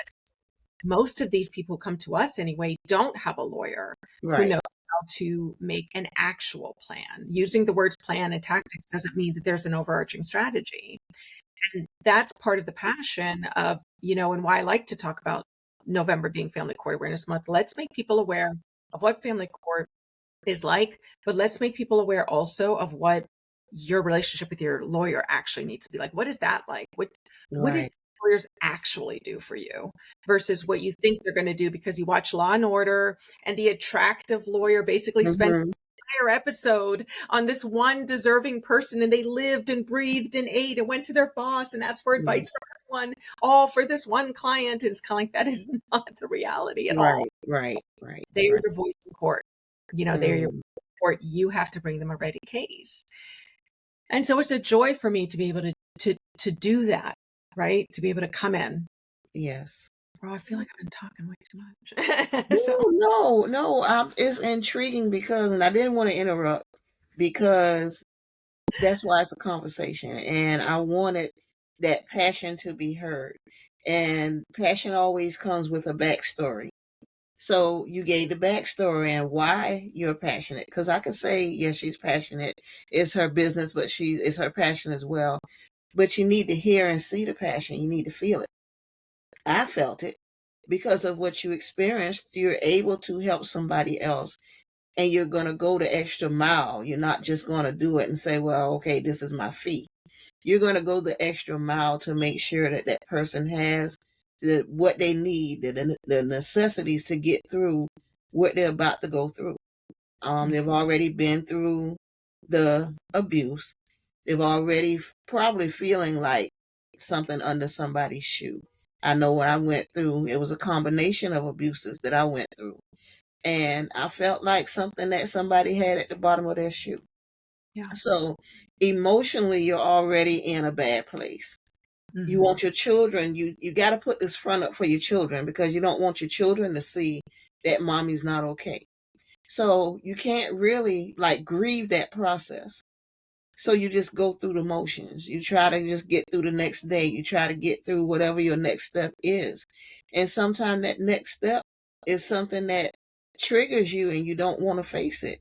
most of these people who come to us anyway don't have a lawyer who knows how to make an actual plan. Using the words plan and tactics doesn't mean that there's an overarching strategy. And that's part of the passion of, and why I like to talk about November being Family Court Awareness Month. Let's make people aware of what family court is like, but let's make people aware also of what your relationship with your lawyer actually needs to be like. What is that like? What is lawyers actually do for you versus what you think they're going to do because you watch Law and Order and the attractive lawyer basically spent Mm-hmm. an entire episode on this one deserving person, and they lived and breathed and ate and went to their boss and asked for Yeah. advice from everyone, all for this one client. And it's kind of like, that is not the reality at all. Right, right, right, They are right. your voice in court. They are your Mm, court. You have to bring them a ready case. And so it's a joy for me to be able to do that, right? To be able to come in. yes. Oh, I feel like I've been talking way too much. So No. It's intriguing because, and I didn't want to interrupt because that's why it's a conversation, and I wanted that passion to be heard. And passion always comes with a backstory. So you gave the backstory and why you're passionate. Because I could say, yes, she's passionate. It's her business, but it's her passion as well. But you need to hear and see the passion. You need to feel it. I felt it because of what you experienced. You're able to help somebody else, and you're going to go the extra mile. You're not just going to do it and say, well, okay, this is my fee. You're going to go the extra mile to make sure that that person has what they need, the necessities to get through what they're about to go through. They've already been through the abuse. They've already probably feeling like something under somebody's shoe. I know what I went through. It was a combination of abuses that I went through. And I felt like something that somebody had at the bottom of their shoe. yeah. So emotionally, you're already in a bad place. You Mhm. want your children, you got to put this front up for your children because you don't want your children to see that mommy's not okay. So you can't really like grieve that process. So you just go through the motions. You try to just get through the next day. You try to get through whatever your next step is. And sometimes that next step is something that triggers you and you don't want to face it.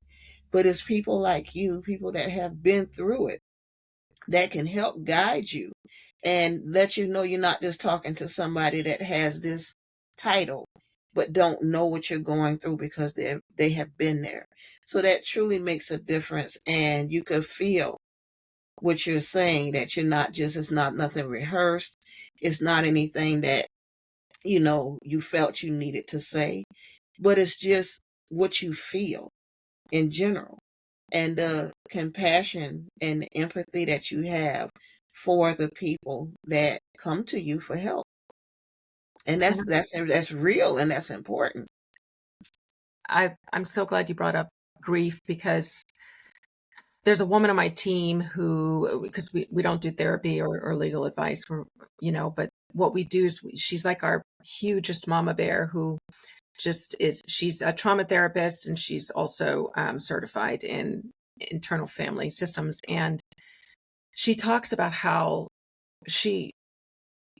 But it's people like you, people that have been through it, that can help guide you and let you know you're not just talking to somebody that has this title but don't know what you're going through because they have been there. So that truly makes a difference, and you could feel what you're saying, that you're not just, it's not nothing rehearsed. It's not anything that, you felt you needed to say, but it's just what you feel in general, and the compassion and empathy that you have for the people that come to you for help. And And that's real, and that's important. I'm so glad you brought up grief because there's a woman on my team who, because we don't do therapy or legal advice, but what we do is she's like our hugest mama bear who she's a trauma therapist, and she's also certified in internal family systems. And she talks about how she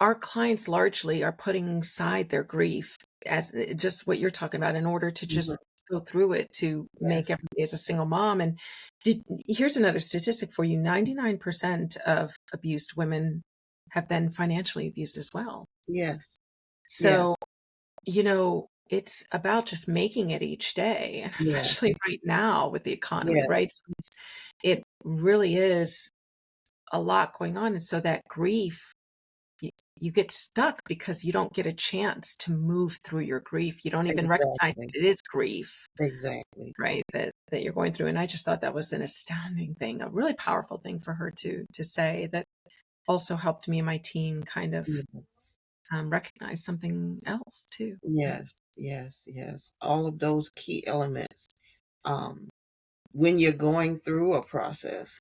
our clients largely are putting aside their grief as just what you're talking about in order to Mhm. just go through it to make Yes, every day as a single mom. And here's another statistic for you: 99% of abused women have been financially abused as well. yes, yeah, So, it's about just making it each day, and yeah, especially right now with the economy, yeah, right? So it really is a lot going on. And so that grief, you get stuck because you don't get a chance to move through your grief. You don't even recognize exactly, that it is grief, exactly. right? That you're going through. And I just thought that was an astounding thing, a really powerful thing for her to say, that also helped me and my team kind of Yes, recognize something else too. yes, yes, yes. All of those key elements. Um, when you're going through a process,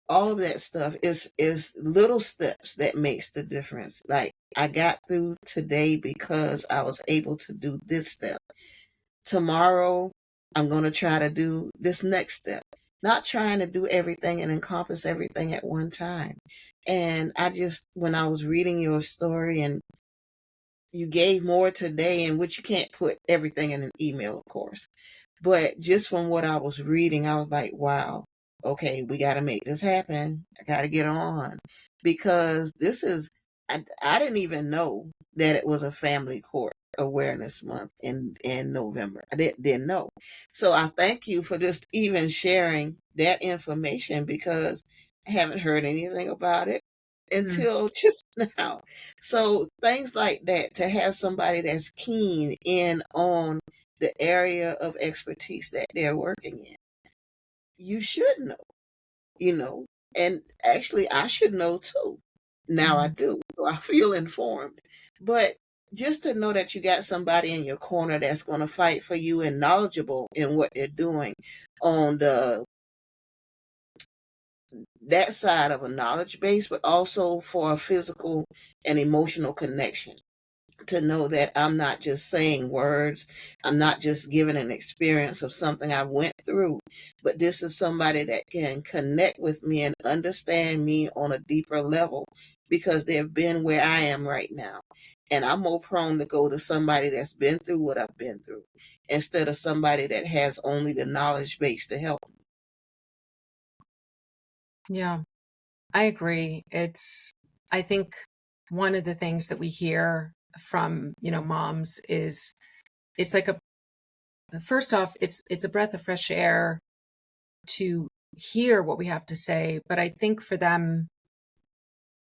all of that stuff is little steps that makes the difference. Like, I got through today because I was able to do this step. Tomorrow I'm going to try to do this next step, not trying to do everything and encompass everything at one time. And when I was reading your story, and you gave more today, in which you can't put everything in an email, of course, but just from what I was reading, I was like, wow, okay, we got to make this happen. I got to get on, because I didn't even know that it was a family court awareness month in November. I didn't know. So I thank you for just even sharing that information, because I haven't heard anything about it. until just now. So things like that, to have somebody that's keen in on the area of expertise that they're working in, you should know, you know. And actually, I should know too. Now I do. So I feel informed. But just to know that you got somebody in your corner that's going to fight for you and knowledgeable in what they're doing on that side of a knowledge base, but also for a physical and emotional connection. To know that I'm not just saying words, I'm not just giving an experience of something I went through, but this is somebody that can connect with me and understand me on a deeper level because they've been where I am right now. And I'm more prone to go to somebody that's been through what I've been through instead of somebody that has only the knowledge base to help me. Yeah, I agree. I think one of the things that we hear from, moms is it's like first off, it's a breath of fresh air to hear what we have to say. But I think for them,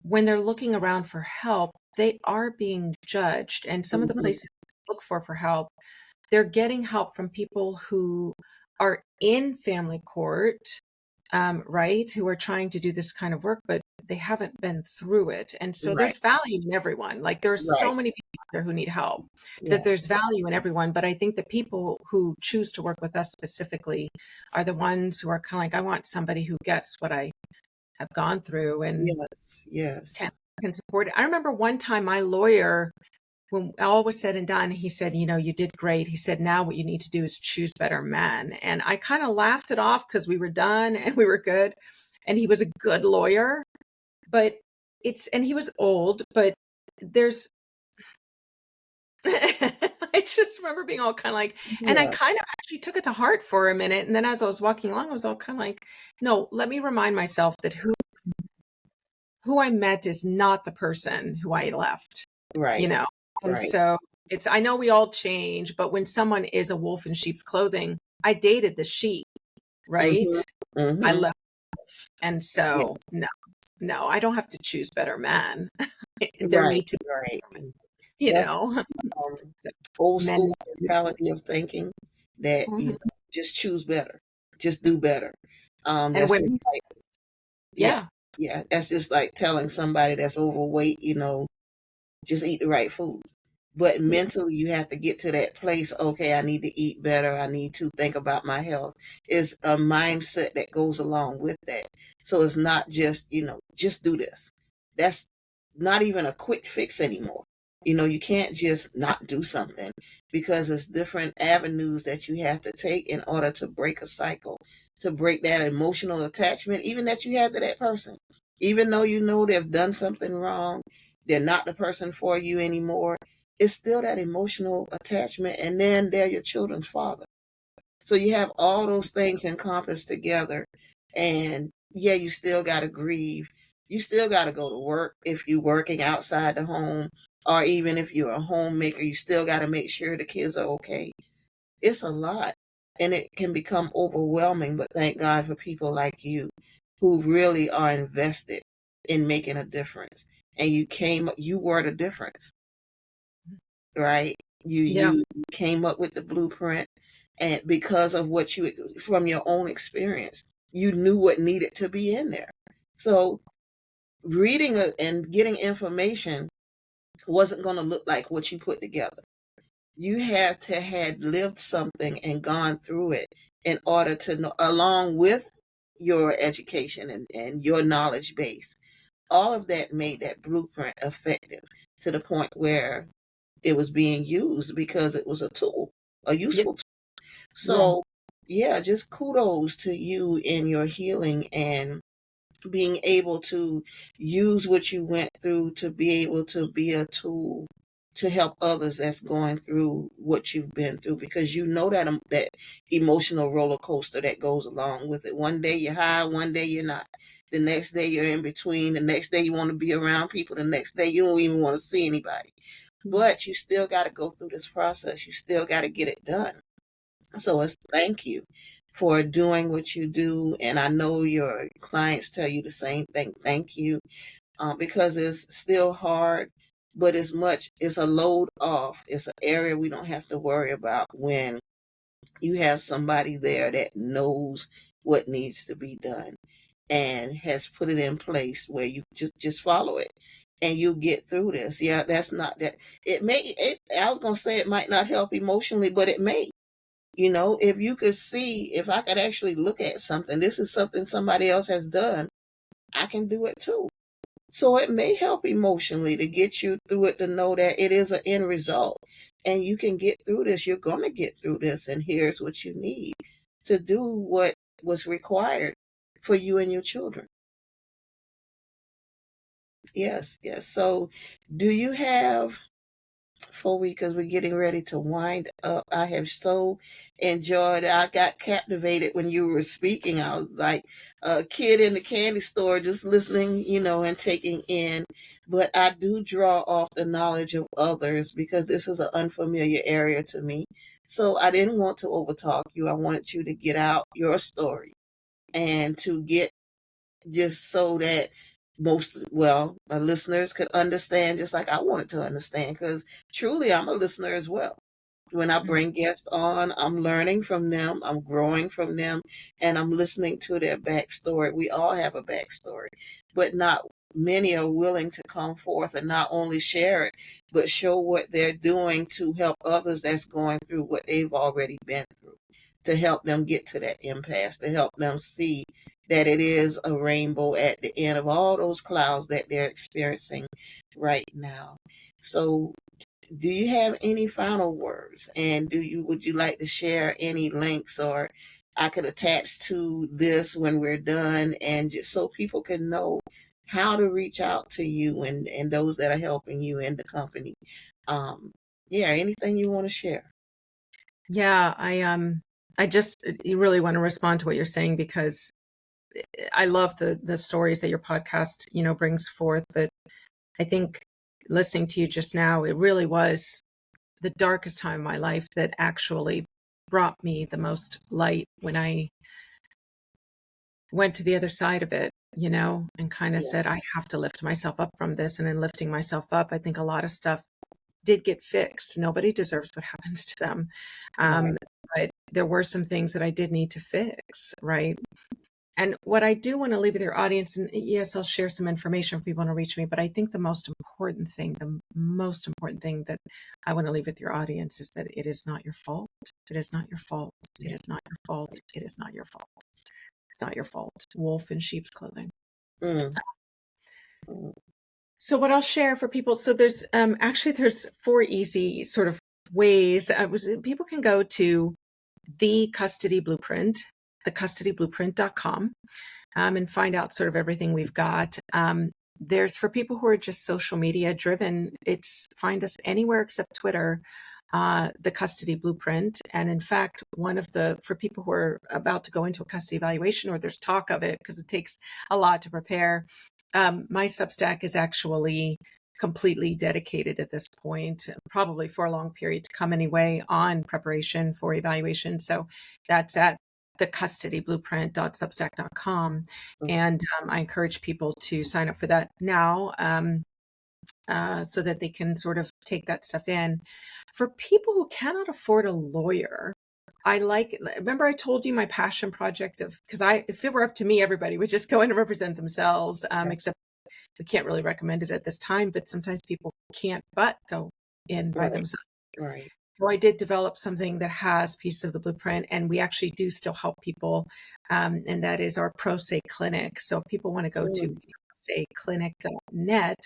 when they're looking around for help, they are being judged. And some of the Mhm. places they look for help, they're getting help from people who are in family court, right? Who are trying to do this kind of work, but they haven't been through it. And so Right, there's value in everyone. Like there's right. so many people out there who need help that Yes, there's value in everyone. But I think the people who choose to work with us specifically are the ones who are kind of like, I want somebody who gets what I have gone through and yes, yes. can support it. I remember one time my lawyer, when all was said and done, he said, you did great. He said, now what you need to do is choose better men. And I kind of laughed it off because we were done and we were good. And he was a good lawyer, but and he was old, but there's, I just remember being all kind of like, and I Yeah, kind of actually took it to heart for a minute. And then as I was walking along, I was all kind of like, no, let me remind myself that who I met is not the person who I left, you right, know? And right. so I know we all change, but when someone is a wolf in sheep's clothing, I dated the sheep, right? Mhm, I mhm. left. And so, Yes, no, I don't have to choose better men. There right, need to right. be, you That's know, um, old men. school mentality of thinking that, Mhm. just choose better, just do better. And That's just women, like, yeah, yeah. yeah. That's just like telling somebody that's overweight, just eat the right food. But Yeah. mentally, you have to get to that place. Okay, I need to eat better. I need to think about my health. It's a mindset that goes along with that. So it's not just, just do this. That's not even a quick fix anymore. You can't just not do something because it's different avenues that you have to take in order to break a cycle, to break that emotional attachment, even that you have to that person. Even though you know they've done something wrong, they're not the person for you anymore, it's still that emotional attachment, and then they're your children's father. So you have all those things encompassed together, and yeah, you still got to grieve. You still got to go to work if you're working outside the home, or even if you're a homemaker, you still got to make sure the kids are okay. It's a lot, and it can become overwhelming, but thank God for people like you who really are invested in making a difference. And you were the difference, right? You Yeah. you you came up with the blueprint, and because of what you from your own experience, you knew what needed to be in there. So reading and getting information wasn't going to look like what you put together. You have to had lived something and gone through it in order to know, along with your education and your knowledge base. All of that made that blueprint effective to the point where it was being used because it was a tool, a Yeah. useful tool. Yeah. So, yeah, just kudos to you in your healing and being able to use what you went through to be able to be a tool to help others that's going through what you've been through, because that emotional roller coaster that goes along with it. One day you're high, one day you're not. The next day you're in between. The next day you want to be around people. The next day you don't even want to see anybody. But you still got to go through this process. You still got to get it done. So it's thank you for doing what you do. And I know your clients tell you the same thing. Thank you. because it's still hard, but it's a load off. It's an area we don't have to worry about when you have somebody there that knows what needs to be done and has put it in place where you just follow it and you get through this. Yeah, that's not that I was going to say it might not help emotionally, but it may. If you could see, if I could actually look at something, this is something somebody else has done, I can do it too. So it may help emotionally to get you through it, to know that it is an end result and you can get through this. You're going to get through this. And here's what you need to do what was required for you and your children. Yes, yes. So do you have, because we're getting ready to wind up, I have so enjoyed it. I got captivated when you were speaking. I was like a kid in the candy store just listening, and taking in. But I do draw off the knowledge of others because this is an unfamiliar area to me. So I didn't want to overtalk you. I wanted you to get out your story and to get, just so that my listeners could understand, just like I wanted to understand, because truly I'm a listener as well. When I bring guests on, I'm learning from them, I'm growing from them, and I'm listening to their backstory. We all have a backstory, but not many are willing to come forth and not only share it, but show what they're doing to help others that's going through what they've already been through, to help them get to that impasse, to help them see that it is a rainbow at the end of all those clouds that they're experiencing right now. So do you have any final words? And would you like to share any links, or I could attach to this when we're done, and just so people can know how to reach out to you and those that are helping you in the company? Yeah, anything you want to share? Yeah, I just you really want to respond to what you're saying, because I love the stories that your podcast, brings forth. But I think listening to you just now, it really was the darkest time of my life that actually brought me the most light, when I went to the other side of it, and kind of Yeah, said, I have to lift myself up from this. And in lifting myself up, I think a lot of stuff did get fixed. Nobody deserves what happens to them. right. But there were some things that I did need to fix, right? And what I do want to leave with your audience, and yes, I'll share some information if people want to reach me, but I think the most important thing that I want to leave with your audience is that it is not your fault. It is not your fault. It Yeah. is not your fault. It is not your fault. It's not your fault. Wolf in sheep's clothing. Mm. Mm. So what I'll share for people, so there's there's 4 easy sort of ways. People can go to the Custody Blueprint, thecustodyblueprint.com, and find out sort of everything we've got. There's, for people who are just social media driven, it's find us anywhere except Twitter, the Custody Blueprint. And in fact, for people who are about to go into a custody evaluation, or there's talk of it, because it takes a lot to prepare, my Substack is actually completely dedicated at this point, probably for a long period to come anyway, on preparation for evaluation. So that's at thecustodyblueprint.substack.com. And I encourage people to sign up for that now, so that they can sort of take that stuff in. For people who cannot afford a lawyer, remember I told you my passion project because if it were up to me, everybody would just go in and represent themselves, except we can't really recommend it at this time, but sometimes people can't but go in by Right, themselves. right. Well, I did develop something that has pieces of the blueprint, and we actually do still help people, and that is our Pro Se Clinic. So if people want to go to Mm. proseclinic.net,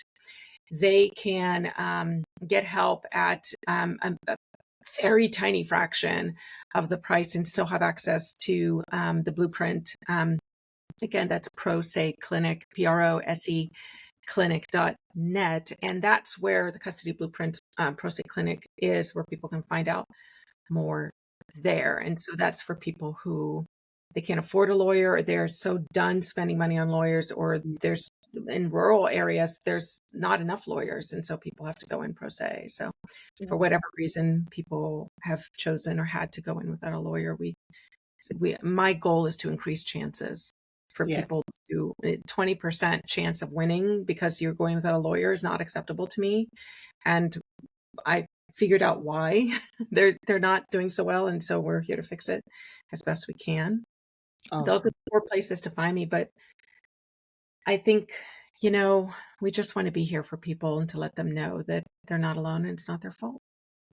they can get help at a very tiny fraction of the price and still have access to the blueprint. Again, that's Pro Se Clinic, PROSE clinic.net. And that's where the Custody Blueprint Pro Se Clinic is, where people can find out more there. And so that's for people who they can't afford a lawyer, or they're so done spending money on lawyers, or there's in rural areas, there's not enough lawyers. And so people have to go in pro se. So for whatever reason, people have chosen or had to go in without a lawyer. My goal is to increase chances for Yes. people to 20% chance of winning because you're going without a lawyer is not acceptable to me. And I figured out why they're not doing so well, and so we're here to fix it as best we can. Those are Awesome. the 4 places to find me, but I think, you know, we just want to be here for people and to let them know that they're not alone and it's not their fault.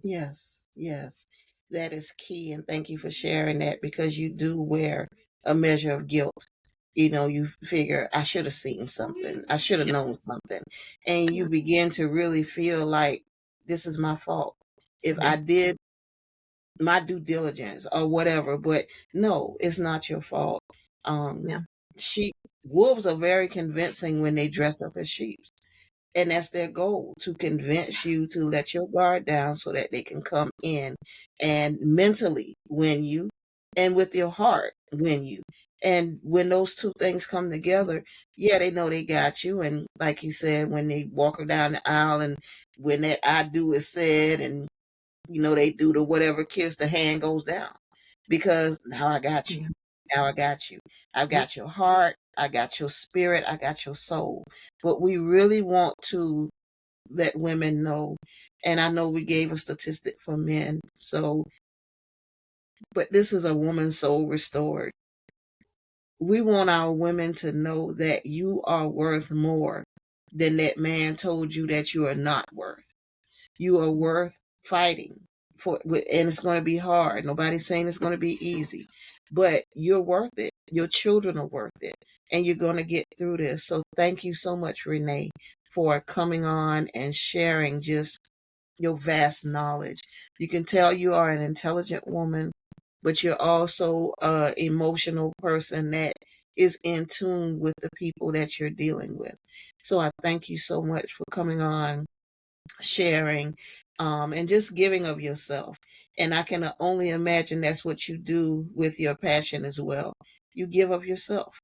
Yes. Yes. That is key. And thank you for sharing that, because you do wear a measure of guilt. You figure, I should have seen something. I should have known something. And you begin to really feel like this is my fault. If Yeah. I did my due diligence or whatever, but no, it's not your fault. Um, Yeah. sheep, wolves are very convincing when they dress up as sheep. And that's their goal, to convince you to let your guard down so that they can come in and mentally win you, and with your heart win you. And when those two things come together, yeah, they know they got you. And like you said, when they walk her down the aisle and when that I do is said, and they do the whatever kiss, the hand goes down, because now I got you. Yeah. Now I got you. I've Yep. got your heart. I got your spirit. I got your soul. But we really want to let women know, and I know we gave a statistic for men. So, but this is a woman's soul restored. We want our women to know that you are worth more than that man told you that you are not worth. You are worth fighting for, and it's going to be hard. Nobody's saying it's going to be easy, but you're worth it. Your children are worth it, and you're going to get through this. So thank you so much, Renee, for coming on and sharing just your vast knowledge. You can tell you are an intelligent woman, but you're also an emotional person that is in tune with the people that you're dealing with. So I thank you so much for coming on, sharing, and just giving of yourself. And I can only imagine that's what you do with your passion as well. You give of yourself.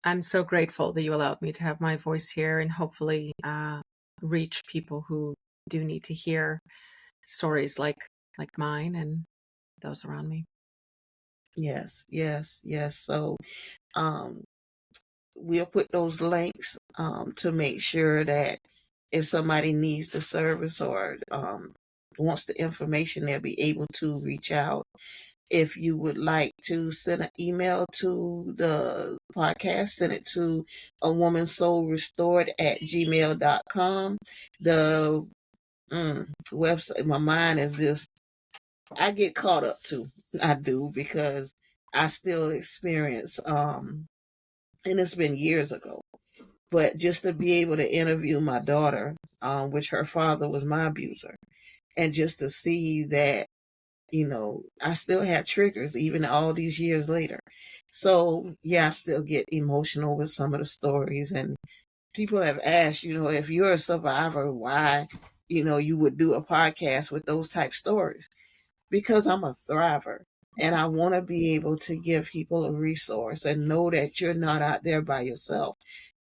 I'm so grateful that you allowed me to have my voice here and hopefully reach people who do need to hear stories like mine and those around me. Yes, yes, yes. So um, we'll put those links to make sure that if somebody needs the service or wants the information, they'll be able to reach out. If you would like to send an email to the podcast, send it to a woman soul restored at gmail.com. The website, my mind is just, I get caught up too. I do, because I still experience, and it's been years ago, but just to be able to interview my daughter, which her father was my abuser, and just to see that, I still have triggers even all these years later. So, yeah, I still get emotional with some of the stories. And people have asked, if you're a survivor, why, you would do a podcast with those type stories. Because I'm a thriver, and I want to be able to give people a resource and know that you're not out there by yourself.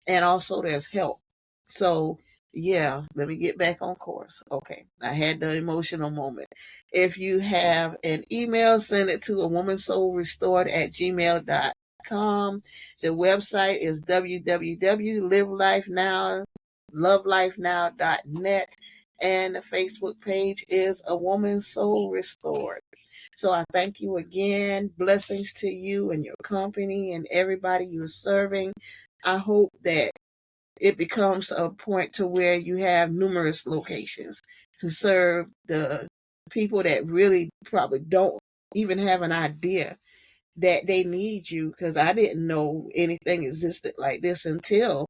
And also there's help. So yeah, let me get back on course. Okay, I had the emotional moment. If you have an email, send it to a woman soul restored at gmail.com. The website is www.livelifenow.lovelife.now.net, and the Facebook page is A Woman's Soul Restored. So I thank you again. Blessings to you and your company and everybody you're serving. I hope that it becomes a point to where you have numerous locations to serve the people that really probably don't even have an idea that they need you, because I didn't know anything existed like this until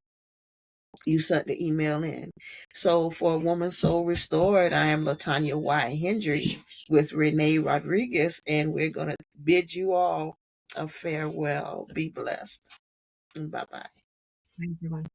you sent the email in. So for A Woman Soul Restored, I am Latonia Y. Hendry with Renee Rodriguez, and we're going to bid you all a farewell. Be blessed. Bye-bye. Bye, everyone.